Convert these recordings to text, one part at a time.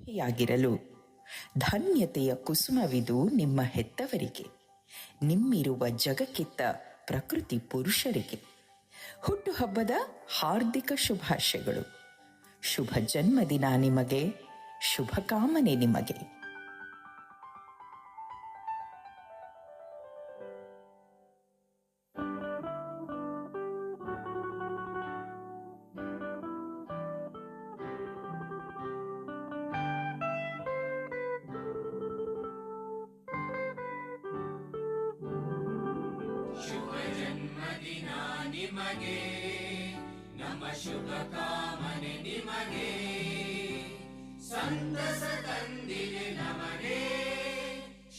ಸುಖಿಯಾಗಿರಲು ಧನ್ಯತೆಯ ಕುಸುಮವಿದು ನಿಮ್ಮ ಹೆತ್ತವರಿಗೆ, ನಿಮ್ಮಿರುವ ಜಗಕ್ಕಿತ್ತ ಪ್ರಕೃತಿ ಪುರುಷರಿಗೆ ಹುಟ್ಟುಹಬ್ಬದ ಹಾರ್ದಿಕ ಶುಭಾಶಯಗಳು. ಶುಭ ಜನ್ಮದಿನ ನಿಮಗೆ, ಶುಭಕಾಮನೆ ನಿಮಗೆ. ಶುಭ ಜನ್ಮದಿನ ನಿಮಗೆ, ನಮ್ಮ ಶುಭ ಕಾಮನೆ ನಿಮಗೆ. ಸಂತಸ ತಂದಿದೆ ನಮಗೆ,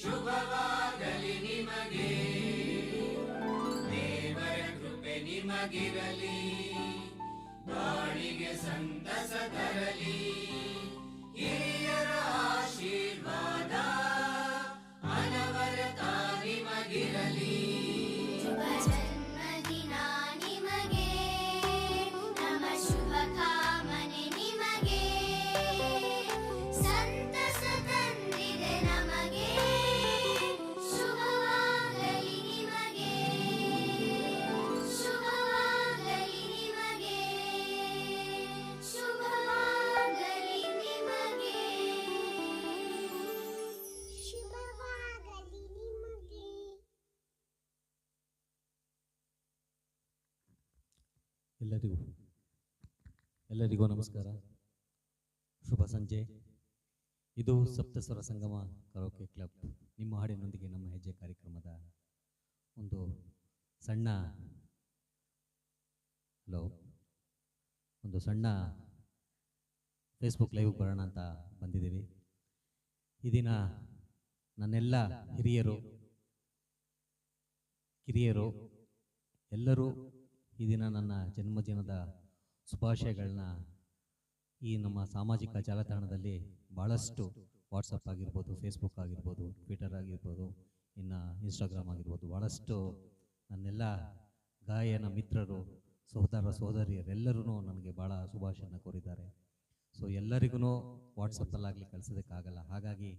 ಶುಭವಾಗಲಿ ನಿಮಗೆ. ದೇವರ ಕೃಪೆ ನಿಮಗಿರಲಿ, ಬಾಳಿಗೆ ಸಂತಸ ತರಲಿ. ಹಿರಿಯರ ಆಶೀರ್ವಾದ ಅನವರತ ನಿಮಗಿರಲಿ. ಎಲ್ಲರಿಗೂ ನಮಸ್ಕಾರ, ಶುಭ ಸಂಜೆ. ಇದು ಸಪ್ತಸ್ವರ ಸಂಗಮ ಕರೋಕೆ ಕ್ಲಬ್ ನಿಮ್ಮ ಹಾಡಿನೊಂದಿಗೆ ನಮ್ಮ ಹೆಜ್ಜೆ ಕಾರ್ಯಕ್ರಮದ ಒಂದು ಸಣ್ಣ ಫೇಸ್ಬುಕ್ ಲೈವ್ ಬರೋಣ ಅಂತ ಬಂದಿದ್ದೀವಿ. ಈ ದಿನ ನನ್ನೆಲ್ಲ ಹಿರಿಯರು ಕಿರಿಯರು ಎಲ್ಲರೂ ಈ ದಿನ ನನ್ನ ಜನ್ಮದಿನದ ಶುಭಾಶಯಗಳನ್ನ ಈ ನಮ್ಮ ಸಾಮಾಜಿಕ ಜಾಲತಾಣದಲ್ಲಿ ಭಾಳಷ್ಟು ವಾಟ್ಸಪ್ ಆಗಿರ್ಬೋದು, ಫೇಸ್ಬುಕ್ ಆಗಿರ್ಬೋದು, ಟ್ವಿಟರ್ ಆಗಿರ್ಬೋದು, ಇನ್ನು ಇನ್ಸ್ಟಾಗ್ರಾಮ್ ಆಗಿರ್ಬೋದು, ಭಾಳಷ್ಟು ನನ್ನೆಲ್ಲ ಗಾಯನ ಮಿತ್ರರು, ಸಹೋದರ ಸಹೋದರಿಯರೆಲ್ಲರೂ ನನಗೆ ಭಾಳ ಶುಭಾಶಯನ ಕೋರಿದ್ದಾರೆ. ಸೊ ಎಲ್ಲರಿಗೂ ವಾಟ್ಸಪ್ಪಲ್ಲಾಗಲಿ ಕಳಿಸೋದಕ್ಕಾಗಲ್ಲ. ಹಾಗಾಗಿ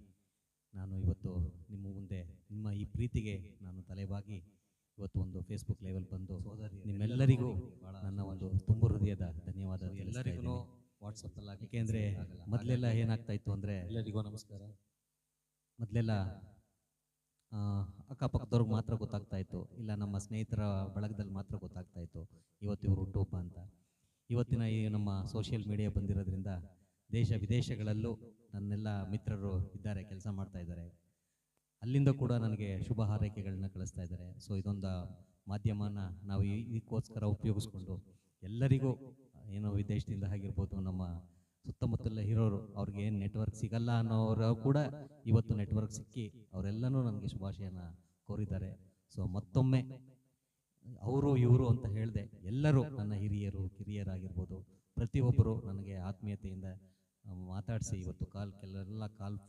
ನಾನು ಇವತ್ತು ನಿಮ್ಮ ಮುಂದೆ ನಿಮ್ಮ ಈ ಪ್ರೀತಿಗೆ ನಾನು ತಲೆಬಾಗಿ ಇವತ್ತು ಒಂದು ಫೇಸ್ಬುಕ್ ಲೈವಲ್ಲಿ ಬಂದು ನಿಮ್ಮೆಲ್ಲರಿಗೂ ನನ್ನ ಒಂದು ತುಂಬ ಹೃದಯದ ಧನ್ಯವಾದ ಎಲ್ಲರಿಗೂ ವಾಟ್ಸಪ್ಪಲ್ಲಿ. ಏಕೆಂದರೆ ಮೊದಲೆಲ್ಲ ಏನಾಗ್ತಾ ಇತ್ತು ಅಂದರೆ, ಎಲ್ಲರಿಗೂ ನಮಸ್ಕಾರ, ಮೊದಲೆಲ್ಲ ಅಕ್ಕಪಕ್ಕದವ್ರಿಗೆ ಮಾತ್ರ ಗೊತ್ತಾಗ್ತಾ ಇತ್ತು, ಇಲ್ಲ ನಮ್ಮ ಸ್ನೇಹಿತರ ಬಳಗದಲ್ಲಿ ಮಾತ್ರ ಗೊತ್ತಾಗ್ತಾ ಇತ್ತು ಇವತ್ತು ಇವರು ಹುಟ್ಟುಹಬ್ಬ ಅಂತ. ಇವತ್ತಿನ ಈ ನಮ್ಮ ಸೋಷಿಯಲ್ ಮೀಡಿಯಾ ಬಂದಿರೋದ್ರಿಂದ ದೇಶ ವಿದೇಶಗಳಲ್ಲೂ ನನ್ನೆಲ್ಲ ಮಿತ್ರರು ಇದ್ದಾರೆ, ಕೆಲಸ ಮಾಡ್ತಾ ಇದ್ದಾರೆ. ಅಲ್ಲಿಂದ ಕೂಡ ನನಗೆ ಶುಭ ಹಾರೈಕೆಗಳನ್ನ ಕಳಿಸ್ತಾ ಇದ್ದಾರೆ. ಸೊ ಇದೊಂದು ಮಾಧ್ಯಮನ ನಾವು ಇದಕ್ಕೋಸ್ಕರ ಉಪಯೋಗಿಸ್ಕೊಂಡು ಎಲ್ಲರಿಗೂ ಏನೋ ವಿದೇಶದಿಂದ ಆಗಿರ್ಬೋದು, ನಮ್ಮ ಸುತ್ತಮುತ್ತಲ ಇರೋರು ಅವ್ರಿಗೆ ಏನು ನೆಟ್ವರ್ಕ್ ಸಿಗಲ್ಲ ಅನ್ನೋರು ಕೂಡ ಇವತ್ತು ನೆಟ್ವರ್ಕ್ ಸಿಕ್ಕಿ ಅವರೆಲ್ಲನೂ ನನಗೆ ಶುಭಾಶಯನ ಕೋರಿದ್ದಾರೆ. ಸೊ ಮತ್ತೊಮ್ಮೆ ಅವರು ಇವರು ಅಂತ ಹೇಳಿದೆ, ಎಲ್ಲರೂ ನನ್ನ ಹಿರಿಯರು ಕಿರಿಯರಾಗಿರ್ಬೋದು ಪ್ರತಿಯೊಬ್ಬರು ನನಗೆ ಆತ್ಮೀಯತೆಯಿಂದ ಮಾತಾಡಿಸಿ ಇವತ್ತು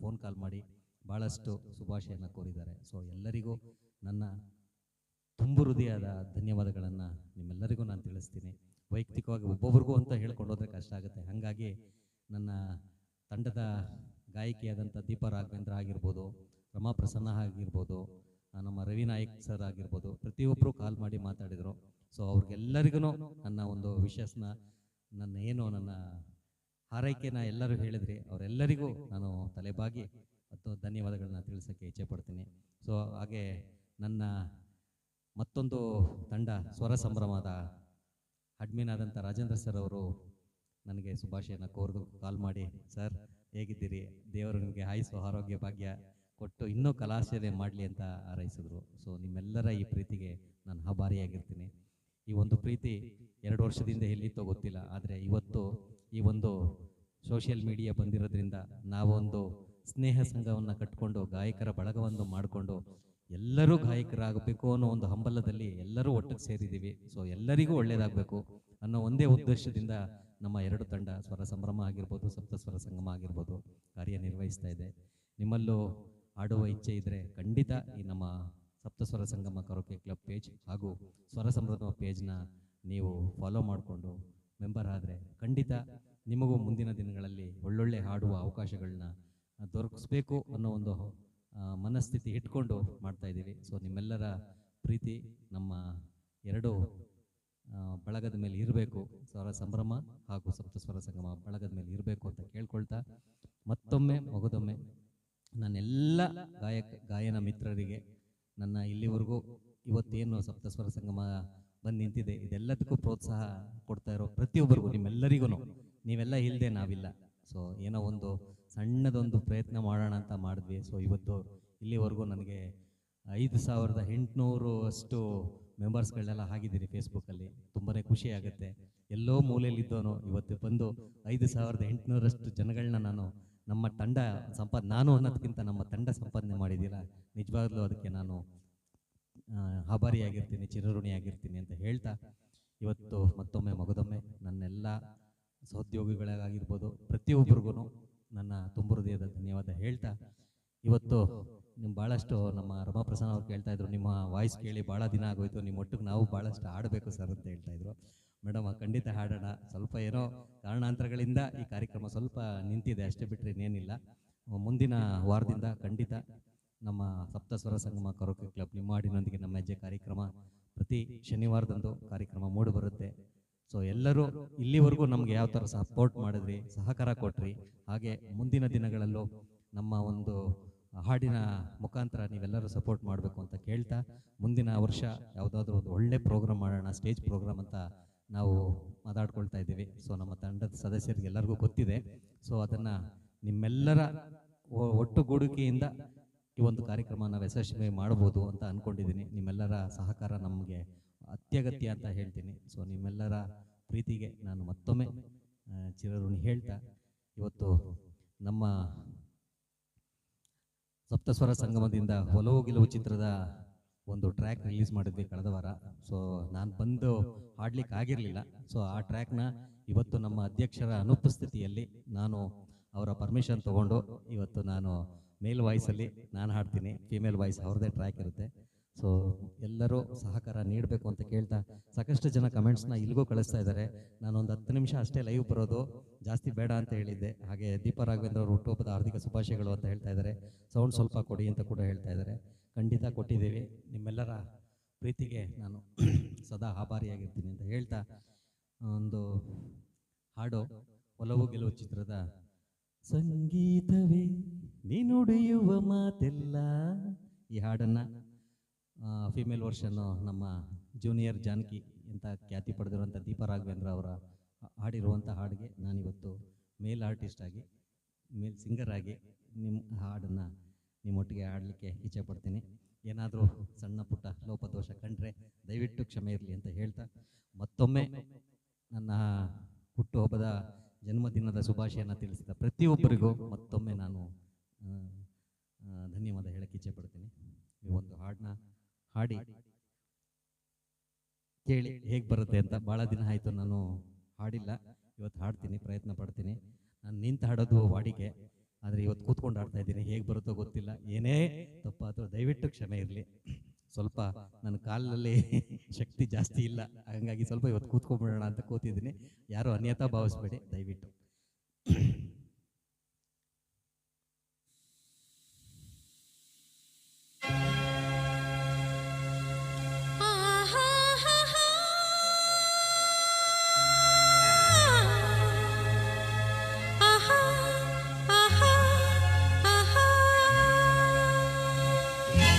ಫೋನ್ ಕಾಲ್ ಮಾಡಿ ಭಾಳಷ್ಟು ಶುಭಾಶಯನ ಕೋರಿದ್ದಾರೆ. ಸೊ ಎಲ್ಲರಿಗೂ ನನ್ನ ತುಂಬ ಹೃದಯದ ಧನ್ಯವಾದಗಳನ್ನು ನಿಮ್ಮೆಲ್ಲರಿಗೂ ನಾನು ತಿಳಿಸ್ತೀನಿ. ವೈಯಕ್ತಿಕವಾಗಿ ಒಬ್ಬೊಬ್ರಿಗೂ ಅಂತ ಹೇಳ್ಕೊಂಡು ಹೋದರೆ ಕಷ್ಟ ಆಗುತ್ತೆ. ಹಾಗಾಗಿ ನನ್ನ ತಂಡದ ಗಾಯಕಿಯಾದಂಥ ದೀಪಾ ರಾಘವೇಂದ್ರ ಆಗಿರ್ಬೋದು, ರಮಾ ಪ್ರಸನ್ನ ಆಗಿರ್ಬೋದು, ನಮ್ಮ ರವಿ ನಾಯಕ್ ಸರ್ ಆಗಿರ್ಬೋದು, ಪ್ರತಿಯೊಬ್ಬರು ಕಾಲ್ ಮಾಡಿ ಮಾತಾಡಿದರು. ಸೊ ಅವ್ರಿಗೆಲ್ಲರಿಗೂ ನನ್ನ ಒಂದು ವಿಶಸ್ನ ನನ್ನ ಹಾರೈಕೆನ ಎಲ್ಲರೂ ಹೇಳಿದ್ರಿ, ಅವರೆಲ್ಲರಿಗೂ ನಾನು ತಲೆಬಾಗಿ ಮತ್ತು ಧನ್ಯವಾದಗಳನ್ನ ತಿಳಿಸೋಕ್ಕೆ ಇಚ್ಛೆ ಪಡ್ತೀನಿ. ಸೊ ಹಾಗೆ ನನ್ನ ಮತ್ತೊಂದು ತಂಡ ಸ್ವರ ಸಂಭ್ರಮದ ಅಡ್ಮಿನ್ ಆದಂಥ ರಾಜೇಂದ್ರ ಸರ್ ಅವರು ನನಗೆ ಶುಭಾಶಯನ ಕಾಲ್ ಮಾಡಿ, ಸರ್ ಹೇಗಿದ್ದೀರಿ, ದೇವರು ನಿಮಗೆ ಆಯುಸ್ಸು ಆರೋಗ್ಯ ಭಾಗ್ಯ ಕೊಟ್ಟು ಇನ್ನೂ ಕಲಾಸೇವೆ ಮಾಡಲಿ ಅಂತ ಹಾರೈಸಿದ್ರು. ಸೊ ನಿಮ್ಮೆಲ್ಲರ ಈ ಪ್ರೀತಿಗೆ ನಾನು ಆಭಾರಿಯಾಗಿರ್ತೀನಿ. ಈ ಒಂದು ಪ್ರೀತಿ 2 ವರ್ಷದಿಂದ ಎಲ್ಲಿತ್ತೋ ಗೊತ್ತಿಲ್ಲ, ಆದರೆ ಇವತ್ತು ಈ ಒಂದು ಸೋಷಿಯಲ್ ಮೀಡಿಯಾ ಬಂದಿರೋದ್ರಿಂದ ನಾವೊಂದು ಸ್ನೇಹ ಸಂಘವನ್ನು ಕಟ್ಕೊಂಡು ಗಾಯಕರ ಬಳಗವನ್ನು ಮಾಡಿಕೊಂಡು ಎಲ್ಲರೂ ಗಾಯಕರಾಗಬೇಕು ಅನ್ನೋ ಒಂದು ಹಂಬಲದಲ್ಲಿ ಎಲ್ಲರೂ ಒಟ್ಟಿಗೆ ಸೇರಿದ್ದೀವಿ. ಸೊ ಎಲ್ಲರಿಗೂ ಒಳ್ಳೆಯದಾಗಬೇಕು ಅನ್ನೋ ಒಂದೇ ಉದ್ದೇಶದಿಂದ ನಮ್ಮ 2 ತಂಡ ಸ್ವರ ಸಂಭ್ರಮ ಆಗಿರ್ಬೋದು, ಸಪ್ತಸ್ವರ ಸಂಗಮ ಆಗಿರ್ಬೋದು ಕಾರ್ಯನಿರ್ವಹಿಸ್ತಾ ಇದೆ. ನಿಮ್ಮಲ್ಲೂ ಆಡುವ ಇಚ್ಛೆ ಇದ್ದರೆ ಖಂಡಿತ ಈ ನಮ್ಮ ಸಪ್ತಸ್ವರ ಸಂಗಮ ಕರೋಕೆ ಕ್ಲಬ್ ಪೇಜ್ ಹಾಗೂ ಸ್ವರ ಸಂಭ್ರಮ ಪೇಜ್ನ ನೀವು ಫಾಲೋ ಮಾಡಿಕೊಂಡು ಮೆಂಬರ್ ಆದರೆ ಖಂಡಿತ ನಿಮಗೂ ಮುಂದಿನ ದಿನಗಳಲ್ಲಿ ಒಳ್ಳೊಳ್ಳೆ ಹಾಡುವ ಅವಕಾಶಗಳನ್ನ ದೊರಕಿಸ್ಬೇಕು ಅನ್ನೋ ಒಂದು ಮನಸ್ಥಿತಿ ಇಟ್ಕೊಂಡು ಮಾಡ್ತಾ ಇದ್ದೀವಿ. ಸೊ ನಿಮ್ಮೆಲ್ಲರ ಪ್ರೀತಿ ನಮ್ಮ ಎರಡು ಬಳಗದ ಮೇಲೆ ಇರಬೇಕು, ಸ್ವರ ಸಂಭ್ರಮ ಹಾಗೂ ಸಪ್ತಸ್ವರ ಸಂಗಮ ಬಳಗದ ಮೇಲೆ ಇರಬೇಕು ಅಂತ ಕೇಳ್ಕೊಳ್ತಾ, ಮತ್ತೊಮ್ಮೆ ಮಗದೊಮ್ಮೆ ನನ್ನೆಲ್ಲ ಗಾಯನ ಮಿತ್ರರಿಗೆ, ನನ್ನ ಇಲ್ಲಿವರೆಗೂ ಇವತ್ತೇನು ಸಪ್ತಸ್ವರ ಸಂಗಮ ಬಂದು ನಿಂತಿದೆ ಇದೆಲ್ಲದಕ್ಕೂ ಪ್ರೋತ್ಸಾಹ ಕೊಡ್ತಾ ಇರೋ ಪ್ರತಿಯೊಬ್ಬರಿಗೂ, ನಿಮ್ಮೆಲ್ಲರಿಗೂ, ನೀವೆಲ್ಲ ಇಲ್ಲದೆ ನಾವಿಲ್ಲ. ಸೊ ಏನೋ ಒಂದು ಸಣ್ಣದೊಂದು ಪ್ರಯತ್ನ ಮಾಡೋಣ ಅಂತ ಮಾಡಿದ್ವಿ. ಸೊ ಇವತ್ತು ಇಲ್ಲಿವರೆಗೂ ನನಗೆ 5,800 ಅಷ್ಟು ಮೆಂಬರ್ಸ್ಗಳನ್ನೆಲ್ಲ ಆಗಿದ್ದೀನಿ ಫೇಸ್ಬುಕ್ಕಲ್ಲಿ. ತುಂಬಾ ಖುಷಿ ಆಗುತ್ತೆ. ಎಲ್ಲೋ ಮೂಲೆಯಲ್ಲಿದ್ದವನು ಇವತ್ತು ಬಂದು 5,800 ಅಷ್ಟು ಜನಗಳನ್ನ ನಾನು ನಮ್ಮ ತಂಡ ನಾನು ಅನ್ನೋದಕ್ಕಿಂತ ನಮ್ಮ ತಂಡ ಸಂಪಾದನೆ ಮಾಡಿದ್ದೀರ. ನಿಜವಾಗ್ಲೂ ಅದಕ್ಕೆ ನಾನು ಆಭಾರಿಯಾಗಿರ್ತೀನಿ, ಚಿರಋಣಿಯಾಗಿರ್ತೀನಿ ಅಂತ ಹೇಳ್ತಾ, ಇವತ್ತು ಮತ್ತೊಮ್ಮೆ ಮಗದೊಮ್ಮೆ ನನ್ನೆಲ್ಲ ಸಹೋದ್ಯೋಗಿಗಳಾಗಿರ್ಬೋದು ಪ್ರತಿಯೊಬ್ಬರಿಗೂ ನನ್ನ ತುಂಬ ಹೃದಯದ ಧನ್ಯವಾದ ಹೇಳ್ತಾ, ಇವತ್ತು ನಿಮ್ಮ ಭಾಳಷ್ಟು ನಮ್ಮ ರಮಾಪ್ರಸನ್ನ ಅವ್ರು ಕೇಳ್ತಾ ಇದ್ರು, ನಿಮ್ಮ ವಾಯ್ಸ್ ಕೇಳಿ ಭಾಳ ದಿನ ಆಗೋಯ್ತು, ನಿಮ್ಮ ಒಟ್ಟಿಗೆ ನಾವು ಭಾಳಷ್ಟು ಹಾಡಬೇಕು ಸರ್ ಅಂತ ಹೇಳ್ತಾ ಇದ್ರು. ಮೇಡಮ್ ಖಂಡಿತ ಹಾಡೋಣ. ಸ್ವಲ್ಪ ಏನೋ ಕಾರಣಾಂತರಗಳಿಂದ ಈ ಕಾರ್ಯಕ್ರಮ ಸ್ವಲ್ಪ ನಿಂತಿದೆ ಅಷ್ಟೇ, ಬಿಟ್ಟರೆ ಇನ್ನೇನಿಲ್ಲ. ಮುಂದಿನ ವಾರದಿಂದ ಖಂಡಿತ ನಮ್ಮ ಸಪ್ತಸ್ವರ ಸಂಗಮ ಕರೋಕೆ ಕ್ಲಬ್ ನಿಮ್ಮ ಹಾಡಿನೊಂದಿಗೆ ನಮ್ಮ ಹೆಜ್ಜೆ ಕಾರ್ಯಕ್ರಮ ಪ್ರತಿ ಶನಿವಾರದಂದು ಕಾರ್ಯಕ್ರಮ ಮೂಡಿ ಬರುತ್ತೆ. ಸೊ ಎಲ್ಲರೂ ಇಲ್ಲಿವರೆಗೂ ನಮಗೆ ಯಾವ ಥರ ಸಪೋರ್ಟ್ ಮಾಡಿದ್ರಿ, ಸಹಕಾರ ಕೊಟ್ರಿ, ಹಾಗೆ ಮುಂದಿನ ದಿನಗಳಲ್ಲೂ ನಮ್ಮ ಒಂದು ಹಾಡಿನ ಮುಖಾಂತರ ನೀವೆಲ್ಲರೂ ಸಪೋರ್ಟ್ ಮಾಡಬೇಕು ಅಂತ ಕೇಳ್ತಾ, ಮುಂದಿನ ವರ್ಷ ಯಾವುದಾದ್ರೂ ಒಂದು ಒಳ್ಳೆ ಪ್ರೋಗ್ರಾಮ್ ಮಾಡೋಣ, ಸ್ಟೇಜ್ ಪ್ರೋಗ್ರಾಮ್ ಅಂತ ನಾವು ಮಾತಾಡ್ಕೊಳ್ತಾ ಇದ್ದೀವಿ. ಸೊ ನಮ್ಮ ತಂಡದ ಸದಸ್ಯರಿಗೆ ಎಲ್ಲರಿಗೂ ಗೊತ್ತಿದೆ. ಸೊ ಅದನ್ನು ನಿಮ್ಮೆಲ್ಲರ ಒಟ್ಟುಗೂಡಿಕೆಯಿಂದ ಈ ಒಂದು ಕಾರ್ಯಕ್ರಮ ನಾವು ಯಶಸ್ವಿ ಮಾಡ್ಬೋದು ಅಂತ ಅಂದ್ಕೊಂಡಿದ್ದೀನಿ. ನಿಮ್ಮೆಲ್ಲರ ಸಹಕಾರ ನಮಗೆ ಅತ್ಯಗತ್ಯ ಅಂತ ಹೇಳ್ತೀನಿ. ಸೊ ನಿಮ್ಮೆಲ್ಲರ ಪ್ರೀತಿಗೆ ನಾನು ಮತ್ತೊಮ್ಮೆ ಚಿರಋಣಿ ಹೇಳ್ತಾ, ಇವತ್ತು ನಮ್ಮ ಸಪ್ತಸ್ವರ ಸಂಗಮದಿಂದ ಒಲವು ಗೆಲುವು ಚಿತ್ರದ ಒಂದು ಟ್ರ್ಯಾಕ್ ರಿಲೀಸ್ ಮಾಡಿದ್ವಿ ಕಳೆದ ವಾರ. ಸೊ ನಾನು ಬಂದು ಹಾಡ್ಲಿಕ್ಕೆ ಆಗಿರಲಿಲ್ಲ. ಸೊ ಆ ಟ್ರ್ಯಾಕ್ನ ಇವತ್ತು ನಮ್ಮ ಅಧ್ಯಕ್ಷರ ಅನುಪಸ್ಥಿತಿಯಲ್ಲಿ ನಾನು ಅವರ ಪರ್ಮಿಷನ್ ತೊಗೊಂಡು ಇವತ್ತು ನಾನು ಮೇಲ್ ವಾಯ್ಸಲ್ಲಿ ನಾನು ಹಾಡ್ತೀನಿ, ಫೀಮೇಲ್ ವಾಯ್ಸ್ ಅವ್ರದ್ದೇ ಟ್ರ್ಯಾಕ್ ಇರುತ್ತೆ. ಸೊ ಎಲ್ಲರೂ ಸಹಕಾರ ನೀಡಬೇಕು ಅಂತ ಕೇಳ್ತಾ, ಸಾಕಷ್ಟು ಜನ ಕಮೆಂಟ್ಸ್ನ ಇಲ್ಲಿಗೂ ಕಳಿಸ್ತಾ ಇದ್ದಾರೆ. ನಾನೊಂದು 10 ನಿಮಿಷ ಅಷ್ಟೇ ಲೈವ್ ಬರೋದು, ಜಾಸ್ತಿ ಬೇಡ ಅಂತ ಹೇಳಿದ್ದೆ. ಹಾಗೆ ದೀಪ ರಾಘವೇಂದ್ರ ಅವರು ಹುಟ್ಟುಹಬ್ಬದ ಹಾರ್ದಿಕ ಶುಭಾಶಯಗಳು ಅಂತ ಹೇಳ್ತಾ ಇದ್ದಾರೆ. ಸೌಂಡ್ ಸ್ವಲ್ಪ ಕೊಡಿ ಅಂತ ಕೂಡ ಹೇಳ್ತಾ ಇದ್ದಾರೆ. ಖಂಡಿತ ಕೊಟ್ಟಿದ್ದೀವಿ. ನಿಮ್ಮೆಲ್ಲರ ಪ್ರೀತಿಗೆ ನಾನು ಸದಾ ಆಭಾರಿಯಾಗಿರ್ತೀನಿ ಅಂತ ಹೇಳ್ತಾ, ಒಂದು ಹಾಡು ಒಲವು ಗೆಲುವು ಚಿತ್ರದ ಸಂಗೀತವೇ ನೀನುಡಿಯುವ ಮಾತೆಲ್ಲ, ಈ ಹಾಡನ್ನು ಫಿಮೇಲ್ ವರ್ಷನ್ನು ನಮ್ಮ ಜೂನಿಯರ್ ಜಾನಕಿ ಅಂತ ಖ್ಯಾತಿ ಪಡೆದಿರುವಂಥ ದೀಪ ರಾಘವೇಂದ್ರ ಅವರ ಹಾಡಿರುವಂಥ ಹಾಡಿಗೆ ನಾನಿವತ್ತು ಮೇಲ್ ಆರ್ಟಿಸ್ಟ್ ಆಗಿ, ಮೇಲ್ ಸಿಂಗರ್ ಆಗಿ ನಿಮ್ಮ ಹಾಡನ್ನು ನಿಮ್ಮೊಟ್ಟಿಗೆ ಹಾಡಲಿಕ್ಕೆ ಇಚ್ಛೆ ಪಡ್ತೀನಿ. ಏನಾದರೂ ಸಣ್ಣ ಪುಟ್ಟ ಲೋಪದೋಷ ಕಂಡ್ರೆ ದಯವಿಟ್ಟು ಕ್ಷಮೆ ಇರಲಿ ಅಂತ ಹೇಳ್ತಾ, ಮತ್ತೊಮ್ಮೆ ನನ್ನ ಹುಟ್ಟುಹಬ್ಬದ ಜನ್ಮದಿನದ ಶುಭಾಶಯನ ತಿಳಿಸಿದ ಪ್ರತಿಯೊಬ್ಬರಿಗೂ ಮತ್ತೊಮ್ಮೆ ನಾನು ಧನ್ಯವಾದ ಹೇಳಕ್ಕೆ ಇಚ್ಛೆ ಪಡ್ತೀನಿ. ಈ ಒಂದು ಹಾಡನ್ನ ಹಾಡಿ ಕೇಳಿ ಹೇಗೆ ಬರುತ್ತೆ ಅಂತ. ಭಾಳ ದಿನ ಆಯಿತು ನಾನು ಹಾಡಿಲ್ಲ, ಇವತ್ತು ಹಾಡ್ತೀನಿ, ಪ್ರಯತ್ನ ಪಡ್ತೀನಿ. ನಾನು ನಿಂತು ಹಾಡೋದು ವಾಡಿಕೆ, ಆದರೆ ಇವತ್ತು ಕೂತ್ಕೊಂಡು ಆಡ್ತಾ ಇದ್ದೀನಿ. ಹೇಗೆ ಬರುತ್ತೋ ಗೊತ್ತಿಲ್ಲ, ಏನೇ ತಪ್ಪಾದರೂ ದಯವಿಟ್ಟು ಕ್ಷಮೆ ಇರಲಿ. ಸ್ವಲ್ಪ ನನ್ನ ಕಾಲಲ್ಲಿ ಶಕ್ತಿ ಜಾಸ್ತಿ ಇಲ್ಲ, ಹಾಗಾಗಿ ಸ್ವಲ್ಪ ಇವತ್ತು ಕೂತ್ಕೊಂಡ್ಬಿಡೋಣ ಅಂತ ಕೂತಿದ್ದೀನಿ. ಯಾರು ಅನ್ಯತಾ ಭಾವಿಸ್ಬೇಡಿ ದಯವಿಟ್ಟು.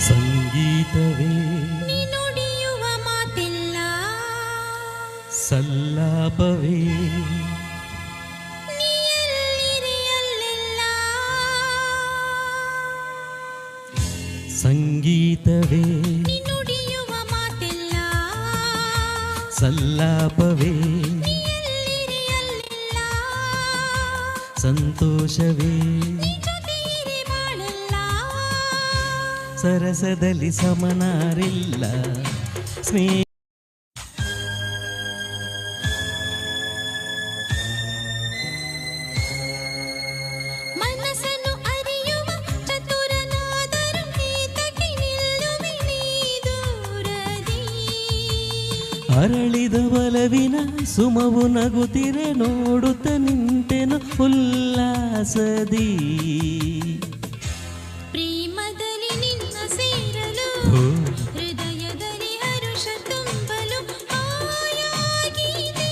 ಸಂಗೀತವೇ ನೀನುಡಿಯುವ ಮಾತೆಲ್ಲ, ಸಲ್ಲಾಪವೇ ನೀಯಲ್ಲಿರಿ ಅಲ್ಲೆಲ್ಲ, ಸಂಗೀತವೇ ನೀನುಡಿಯುವ ಮಾತೆಲ್ಲ, ಸಲ್ಲಾಪವೇ ನೀಯಲ್ಲಿರಿ ಅಲ್ಲೆಲ್ಲ, ಸಂತೋಷವೇ ಜೊತೆಯಿರಿ ಬಾಳೆಲ್ಲ, ಸರಸದಲ್ಲಿ ಸಮನಾರಿಲ್ಲ, ಸ್ನೇಹ ಮನಸ್ಸನ್ನು ಅರಿಯುವ ಚತುರನಾದರೂ ಈತಕ್ಕೆ ನಿಲ್ಲುವೆ ನೀ ದೂರದಿ. ಅರಳಿದ ಒಲವಿನ ಸುಮವು ನಗುತ್ತಿರೆ ನೋಡುತ್ತ ನಿಂದ ವಿಲಾಸದಿ ಪ್ರೇಮದಲ್ಲಿ ನಿನ್ನ ಸೇರಲು ಹೋ, ಹೃದಯದಲ್ಲಿ ಹರುಷ ತುಂಬಲು ಹಾಯಾಗಿದೆ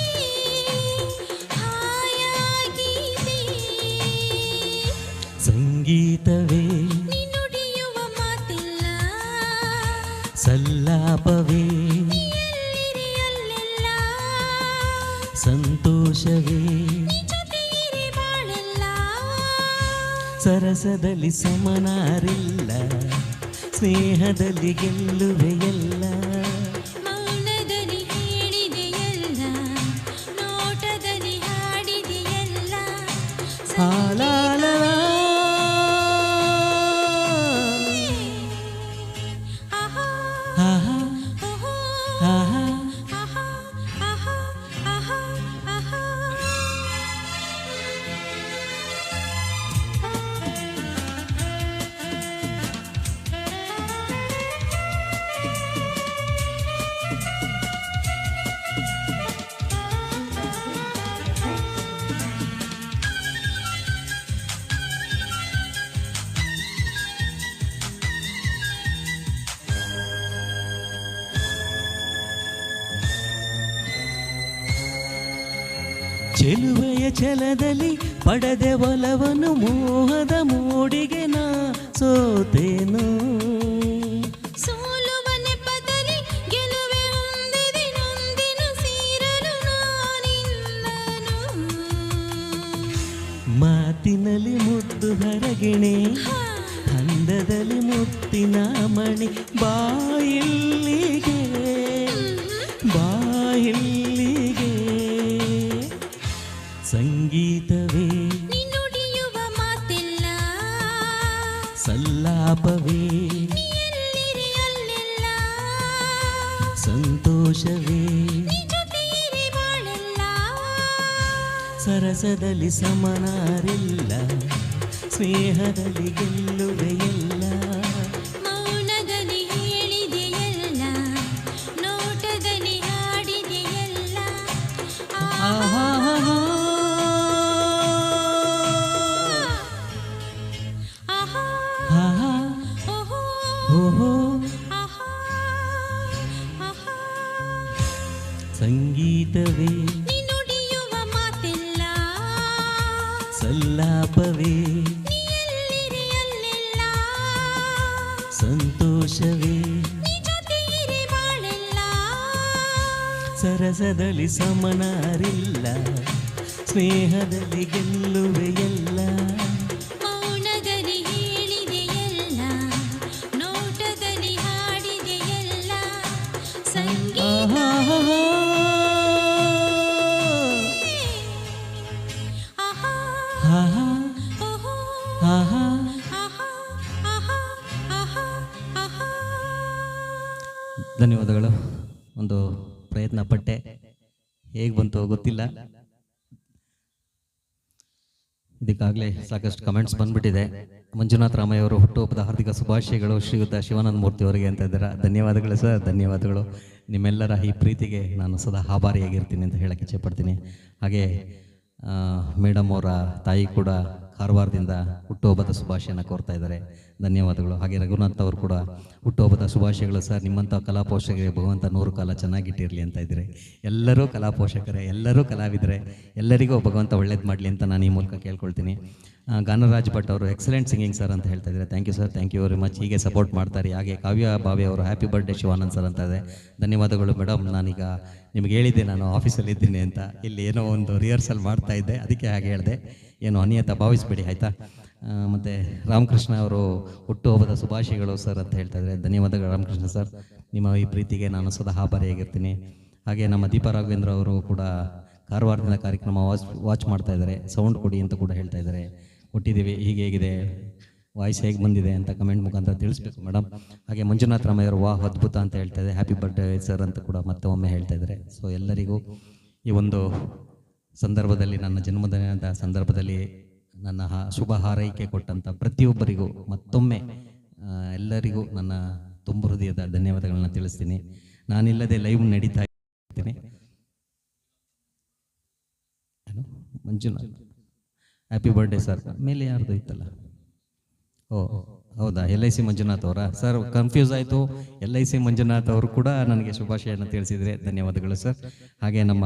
ಹಾಯಾಗಿದೆ ಸಂಗೀತವೇ ನೀ ನುಡಿಯುವ ಮಾತಿಲ್ಲ ಸಲ್ಲಾಪವೇ ಎಲ್ಲಿರಿ ಅಲ್ಲೆಲ್ಲ ಸಂತೋಷವೇ ನೀ ಜೊತೆಯಿರಿ ಬಾಳೆಲ್ಲ ಸರಸದಲ್ಲಿ ಸಮನಾರಿಲ್ಲ ಸ್ನೇಹದಲ್ಲಿ ಗೆಲ್ಲುವೆಯಲ್ಲ ಮೌನದಲ್ಲಿ ಹೇಳಿದೆಯಲ್ಲ ನೋಟದಲ್ಲಿ ಹಾಡಿದೆಯಲ್ಲ ಹಾಲಾಲ ಆಹಾ ಆಹಾ ಓಹೋ ಆಹಾ ಆಹಾ ಆಹಾ ಆಹಾ ಆಹಾ ಚೆಲುವೆಯ ಛಲದಲ್ಲಿ ಪಡೆದೆ ಒಲವನು ಮೋಹದ ಮೂಡಿಗೆ ನಾ ಸೋತೇನು ಸೋಲುವ ನೆಪದಲ್ಲಿ ಗೆಲುವೆ ಹೊಂದಿದೆ ನೊಂದಿನ ಸೇರಲು ನಾನಿಂದನು ಮಾತಿನಲ್ಲಿ ಮುದ್ದು ಹರಗಿಣೆ ಅಂದದಲ್ಲಿ ಮುತ್ತಿನ ಮಣಿ ಬಾಯಿಲ್ಲಿಗೆ ಬಾಯಿಲ್ಲಿಗೆ ಸಂಗೀತವೇ ನೀ ನುಡಿಯುವ ಮಾತಿಲ್ಲ ಸಲ್ಲಾಪವೇ ನೀ ಎಲ್ಲಿರಿ ಅಲ್ಲೆಲ್ಲ ಸಂತೋಷವೇ ನೀ ಜೊತೆಯಿರಿ ಬಾಳೆಲ್ಲ ಸರಸದಲ್ಲಿ ಸಮನಾರಿಲ್ಲ ಸ್ನೇಹದಲ್ಲಿ ಗೆಲ್ಲುವೆಯಲ್ಲ ಮೌನದಲ್ಲಿ ಹೇಳಿದೆಯಲ್ಲ ನೋಟದಲ್ಲಿ ಹಾಡಿದೆಯಲ್ಲ ಆಹಾ ಆಹಾ ಆಹಾ ಓಹೋ ಓಹೋ ಆಹಾ ಆಹಾ ಸಂಗೀತವೇ ನೀ ನುಡಿಯುವ ಮಾತಿಲ್ಲ ಸಲ್ಲಾಪವೇ ನೀ ಎಲ್ಲಿರಿ ಅಲ್ಲೆಲ್ಲ ಸಂತೋಷವೇ ನೀ ಜೊತೆಯಿರಿ ಬಾಳೆಲ್ಲ ಸರಸದಲ್ಲಿ ಸಮನಾರಿಲ್ಲ ಸ್ನೇಹದಲ್ಲಿ ಗೆಲ್ಲುವೆಯಲ್ಲ ಮೌನದಲ್ಲಿ ಹೇಳಿದೆಯಲ್ಲ ನೋಟದಲ್ಲಿ ಹಾಡಿದೆಯಲ್ಲ ಸಂಗೀತ ಆಹಾ ಆಹಾ ಆಹಾ ಓಹೋ ಆಹಾ ಆಹಾ ಆಹಾ ಆಹಾ ಆಹಾ ಧನ್ಯವಾದಗಳು. ಒಂದು ಪ್ರಯತ್ನ ಪಟ್ಟೆ, ಹೇಗೆ ಬಂತು ಗೊತ್ತಿಲ್ಲ. ಇದಕ್ಕಾಗಲೇ ಸಾಕಷ್ಟು ಕಮೆಂಟ್ಸ್ ಬಂದ್ಬಿಟ್ಟಿದೆ. ಮಂಜುನಾಥ್ ರಾಮಯ್ಯ ಅವರು ಹುಟ್ಟುಹಬ್ಬದ ಹಾರ್ದಿಕ ಶುಭಾಶಯಗಳು ಶ್ರೀಯುತ ಶಿವಾನಂದ ಮೂರ್ತಿ ಅವರಿಗೆ ಅಂತ ಇದ್ದಾರೆ. ಧನ್ಯವಾದಗಳು ಸರ್, ಧನ್ಯವಾದಗಳು. ನಿಮ್ಮೆಲ್ಲರ ಈ ಪ್ರೀತಿಗೆ ನಾನು ಸದಾ ಆಭಾರಿಯಾಗಿರ್ತೀನಿ ಅಂತ ಹೇಳಕ್ಕೆ ಇಚ್ಛೆಪಡ್ತೀನಿ. ಹಾಗೆ ಮೇಡಮ್ ಅವರ ತಾಯಿ ಕೂಡ ಕಾರವಾರದಿಂದ ಹುಟ್ಟುಹಬ್ಬದ ಶುಭಾಶಯನ ಕೋರ್ತಾ ಇದ್ದಾರೆ. ಧನ್ಯವಾದಗಳು. ಹಾಗೆ ರಘುನಾಥ್ ಅವರು ಕೂಡ ಹುಟ್ಟುಹಬ್ಬದ ಶುಭಾಶಯಗಳು ಸರ್, ನಿಮ್ಮಂಥ ಕಲಾ ಪೋಷಕರಿಗೆ ಭಗವಂತ 100 ಕಾಲ ಚೆನ್ನಾಗಿಟ್ಟಿರಲಿ ಅಂತ ಇದ್ದಾರೆ. ಎಲ್ಲರೂ ಕಲಾ ಪೋಷಕರೇ, ಎಲ್ಲರೂ ಕಲಾವಿದರೆ, ಎಲ್ಲರಿಗೂ ಭಗವಂತ ಒಳ್ಳೇದು ಮಾಡಲಿ ಅಂತ ನಾನು ಈ ಮೂಲಕ ಕೇಳ್ಕೊಳ್ತೀನಿ. ಗಾನರಾಜ್ ಭಟ್ ಅವರು ಎಕ್ಸಲೆಂಟ್ ಸಿಂಗಿಂಗ್ ಸರ್ ಅಂತ ಹೇಳ್ತಾ ಇದ್ದಾರೆ. Thank you sir, thank you very much. ಹೀಗೆ ಸಪೋರ್ಟ್ ಮಾಡ್ತಾರೆ. ಹಾಗೆ ಕಾವ್ಯ ಬಾವೆ ಅವರು ಹ್ಯಾಪಿ ಬರ್ಡೇ ಶಿವಾನಂದ್ ಸರ್ ಅಂತ ಇದೆ. ಧನ್ಯವಾದಗಳು ಮೇಡಮ್. ನಾನೀಗ ನಿಮಗೆ ಹೇಳಿದ್ದೆ ನಾನು ಆಫೀಸಲ್ಲಿ ಇದ್ದೀನಿ ಅಂತ. ಇಲ್ಲಿ ಏನೋ ಒಂದು ರಿಹರ್ಸಲ್ ಮಾಡ್ತಾ ಇದ್ದೆ, ಅದಕ್ಕೆ ಹಾಗೆ ಹೇಳಿದೆ. ಏನು ಅನ್ಯತಾ ಭಾವಿಸ್ಬೇಡಿ ಆಯಿತಾ. ಮತ್ತು ರಾಮಕೃಷ್ಣ ಅವರು ಹುಟ್ಟುಹಬ್ಬದ ಶುಭಾಶಯಗಳು ಸರ್ ಅಂತ ಹೇಳ್ತಾ ಇದ್ದಾರೆ. ಧನ್ಯವಾದಗಳು ರಾಮಕೃಷ್ಣ ಸರ್, ನಿಮ್ಮ ಈ ಪ್ರೀತಿಗೆ ನಾನು ಸದಾ ಆಭಾರಿಯಾಗಿರ್ತೀನಿ. ಹಾಗೆ ನಮ್ಮ ದೀಪಾ ರಾಘವೇಂದ್ರ ಅವರು ಕೂಡ ಕಾರವಾರದಿಂದ ಕಾರ್ಯಕ್ರಮ ವಾಚ್ ಮಾಡ್ತಾ ಇದ್ದಾರೆ. ಸೌಂಡ್ ಕೊಡಿ ಅಂತ ಕೂಡ ಹೇಳ್ತಾ ಇದ್ದಾರೆ. ಕೊಟ್ಟಿದ್ದೀವಿ, ಹೀಗೆ ಹೇಗಿದೆ, ವಾಯ್ಸ್ ಹೇಗೆ ಬಂದಿದೆ ಅಂತ ಕಮೆಂಟ್ ಮುಖಾಂತರ ತಿಳಿಸ್ಬೇಕು ಮೇಡಮ್. ಹಾಗೆ ಮಂಜುನಾಥ್ ರಾಮಯ್ಯವರು ವಾಹ್ ಅದ್ಭುತ ಅಂತ ಹೇಳ್ತಾ ಇದೆ. ಹ್ಯಾಪಿ ಬರ್ಡೇ ಸರ್ ಅಂತ ಕೂಡ ಮತ್ತೆ ಒಮ್ಮೆ ಹೇಳ್ತಾ ಇದ್ದಾರೆ. ಸೊ ಎಲ್ಲರಿಗೂ ಈ ಒಂದು ಸಂದರ್ಭದಲ್ಲಿ, ನನ್ನ ಜನ್ಮದಿನದ ಸಂದರ್ಭದಲ್ಲಿ ನನ್ನ ಶುಭ ಹಾರೈಕೆ ಕೊಟ್ಟಂಥ ಪ್ರತಿಯೊಬ್ಬರಿಗೂ ಮತ್ತೊಮ್ಮೆ ಎಲ್ಲರಿಗೂ ನನ್ನ ತುಂಬ ಹೃದಯದ ಧನ್ಯವಾದಗಳನ್ನ ತಿಳಿಸ್ತೀನಿ. ನಾನಿಲ್ಲದೆ ಲೈವ್ ನಡೀತಾ ಇರ್ತೀನಿ. Manjunath happy birthday sir. ಮೇಲೆ ಯಾರ್ದು ಇತ್ತಲ್ಲ? ಓ ಹೌದಾ, LIC ಮಂಜುನಾಥ್ ಅವರಾ? ಸರ್ ಕನ್ಫ್ಯೂಸ್ ಆಯಿತು. LIC ಮಂಜುನಾಥ್ ಅವರು ಕೂಡ ನನಗೆ ಶುಭಾಶಯನ ತಿಳಿಸಿದರೆ ಧನ್ಯವಾದಗಳು ಸರ್. ಹಾಗೆ ನಮ್ಮ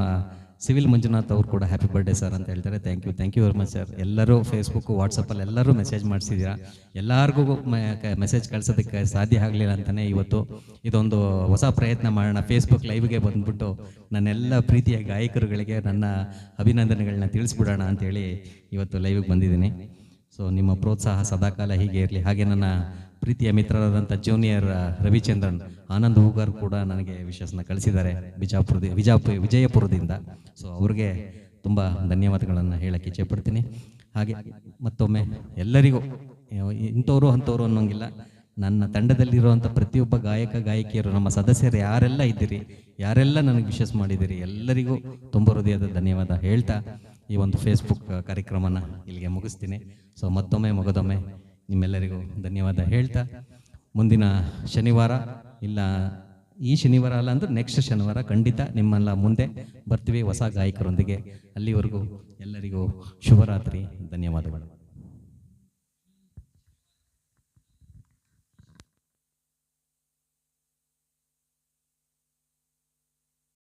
ಸಿವಿಲ್ ಮಂಜುನಾಥ್ ಅವರು ಕೂಡ ಹ್ಯಾಪಿ ಬರ್ಡೇ ಸರ್ ಅಂತ ಹೇಳ್ತಾರೆ. Thank you very much sir. ಎಲ್ಲರೂ ಫೇಸ್ಬುಕ್ಕು ವಾಟ್ಸಪ್ಪಲ್ಲಿ ಎಲ್ಲರೂ ಮೆಸೇಜ್ ಮಾಡಿಸಿದ್ದೀರಾ. ಎಲ್ಲರಿಗೂ ಮೆಸೇಜ್ ಕಳ್ಸೋದಕ್ಕೆ ಸಾಧ್ಯ ಆಗಲಿಲ್ಲ ಅಂತಲೇ ಇವತ್ತು ಇದೊಂದು ಹೊಸ ಪ್ರಯತ್ನ ಮಾಡೋಣ. ಫೇಸ್ಬುಕ್ ಲೈವ್ಗೆ ಬಂದುಬಿಟ್ಟು ನನ್ನೆಲ್ಲ ಪ್ರೀತಿಯ ಗಾಯಕರುಗಳಿಗೆ ನನ್ನ ಅಭಿನಂದನೆಗಳನ್ನ ತಿಳಿಸ್ಬಿಡೋಣ ಅಂಥೇಳಿ ಇವತ್ತು ಲೈವ್ಗೆ ಬಂದಿದ್ದೀನಿ. ಸೊ ನಿಮ್ಮ ಪ್ರೋತ್ಸಾಹ ಸದಾಕಾಲ ಹೀಗೆ ಇರಲಿ. ಹಾಗೆ ನನ್ನ ಪ್ರೀತಿಯ ಮಿತ್ರರಾದಂಥ ಜೂನಿಯರ್ ರವಿಚಂದ್ರನ್ ಆನಂದ್ ಹೂಗಾರ್ ಕೂಡ ನನಗೆ ವಿಶಸ್ನ ಕಳಿಸಿದ್ದಾರೆ ವಿಜಯಪುರದಿಂದ. ಸೊ ಅವ್ರಿಗೆ ತುಂಬ ಧನ್ಯವಾದಗಳನ್ನು ಹೇಳಕ್ಕೆ ಇಚ್ಛೆಪಡ್ತೀನಿ. ಹಾಗೆ ಮತ್ತೊಮ್ಮೆ ಎಲ್ಲರಿಗೂ ಇಂಥವ್ರು ಅಂಥವ್ರು ಅನ್ನೋಂಗಿಲ್ಲ, ನನ್ನ ತಂಡದಲ್ಲಿರುವಂಥ ಪ್ರತಿಯೊಬ್ಬ ಗಾಯಕ ಗಾಯಕಿಯರು, ನಮ್ಮ ಸದಸ್ಯರು ಯಾರೆಲ್ಲ ಇದ್ದೀರಿ, ಯಾರೆಲ್ಲ ನನಗೆ ವಿಶಸ್ ಮಾಡಿದ್ದೀರಿ, ಎಲ್ಲರಿಗೂ ತುಂಬ ಹೃದಯದ ಧನ್ಯವಾದ ಹೇಳ್ತಾ ಈ ಒಂದು ಫೇಸ್ಬುಕ್ ಕಾರ್ಯಕ್ರಮನ ಇಲ್ಲಿಗೆ ಮುಗಿಸ್ತೀನಿ. ಸೊ ಮತ್ತೊಮ್ಮೆ ಮಗದೊಮ್ಮೆ ನಿಮ್ಮೆಲ್ಲರಿಗೂ ಧನ್ಯವಾದ ಹೇಳ್ತಾ, ಮುಂದಿನ ಶನಿವಾರ ಇಲ್ಲ ಈ ಶನಿವಾರ ಅಲ್ಲ ಅಂದ್ರೆ ನೆಕ್ಸ್ಟ್ ಶನಿವಾರ ಖಂಡಿತ ನಿಮ್ಮೆಲ್ಲ ಮುಂದೆ ಬರ್ತೀವಿ ಹೊಸ ಗಾಯಕರೊಂದಿಗೆ. ಅಲ್ಲಿವರೆಗೂ ಎಲ್ಲರಿಗೂ ಶುಭರಾತ್ರಿ, ಧನ್ಯವಾದಗಳು.